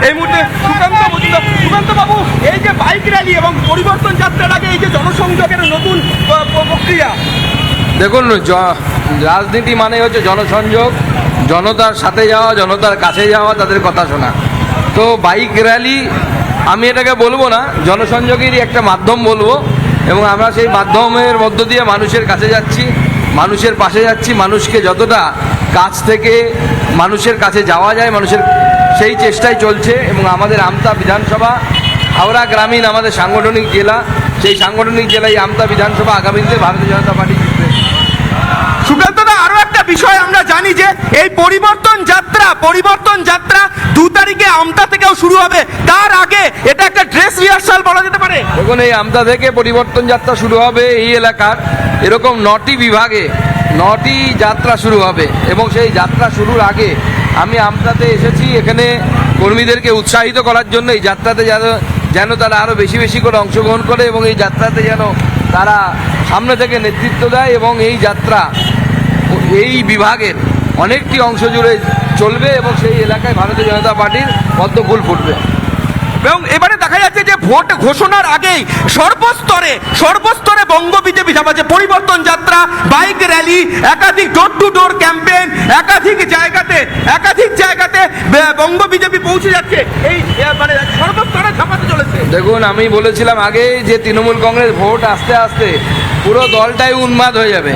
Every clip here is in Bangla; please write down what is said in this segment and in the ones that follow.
এই মুহূর্তে সুকান্ত মজুমদার। সুকান্ত বাবু, এই যে বাইক র্যালি এবং পরিবর্তন যাত্রার আগে এই যে জনসংযোগের নতুন প্রক্রিয়া, দেখুন, রাজনীতি মানে হচ্ছে জনসংযোগ, জনতার সাথে যাওয়া, জনতার কাছে যাওয়া, তাদের কথা শোনা। তো বাইক র্যালি আমি এটাকে বলবো না, জনসংযোগেরই একটা মাধ্যম বলবো, এবং আমরা সেই মাধ্যমের মধ্য দিয়ে মানুষের কাছে যাচ্ছি, মানুষের পাশে যাচ্ছি, মানুষকে যতটা কাছ থেকে মানুষের কাছে যাওয়া যায় মানুষের সেই চেষ্টাই চলছে। এবং আমাদের আমতা বিধানসভা, হাওড়া গ্রামীণ আমাদের সাংগঠনিক জেলা, সেই সাংগঠনিক জেলায় আমতা বিধানসভা আগামীতে ভারতীয় জনতা পার্টি জিতবে। সুকান্তদা, আরো একটা বিষয় আমরা জানি যে এই পরিবর্তন যাত্রা 2 তারিখে আমতা থেকেও শুরু হবে, তার আগে এটা একটা ড্রেস রিহার্সাল বলা যেতে পারে। দেখুন, এই আমতা থেকে পরিবর্তন যাত্রা শুরু হবে। এই এলাকার এরকম 9টি বিভাগে 9টি যাত্রা শুরু হবে, এবং সেই যাত্রা শুরুর আগে আমি আমতাতে এসেছি এখানে কর্মীদেরকে উৎসাহিত করার জন্য, এই যাত্রাতে যেন তারা আরও বেশি বেশি করে অংশগ্রহণ করে, এবং এই যাত্রাতে যেন তারা সামনে থেকে নেতৃত্ব দেয়, এবং এই যাত্রা এই বিভাগের অনেকটি অংশ জুড়ে চলবে, এবং সেই এলাকায় ভারতীয় জনতা পার্টির পদ্ম ফুল ফুটবে। এবং এবারে দেখা যাচ্ছে যে ভোট ঘোষণার আগেই সর্বস্তরে বঙ্গ বিজেপি ছাপাচ্ছে পরিবর্তন যাত্রা, বাইক র্যালি, একাধিক ডোর টু ডোর ক্যাম্পেইন, একাধিক জায়গাতে বঙ্গ বিজেপি পৌঁছে যাচ্ছে, এই মানে সর্বস্তরে ছাপাতে চলেছে। দেখুন, আমি বলেছিলাম আগে যে তৃণমূল কংগ্রেস ভোট আস্তে আস্তে পুরো দলটাই উন্মাদ হয়ে যাবে।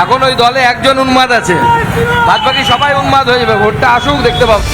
এখন ওই দলে একজন উন্মাদ আছে, বাদ বাকি সবাই উন্মাদ হয়ে যাবে। ভোটটা আসুক, দেখতে পাবো।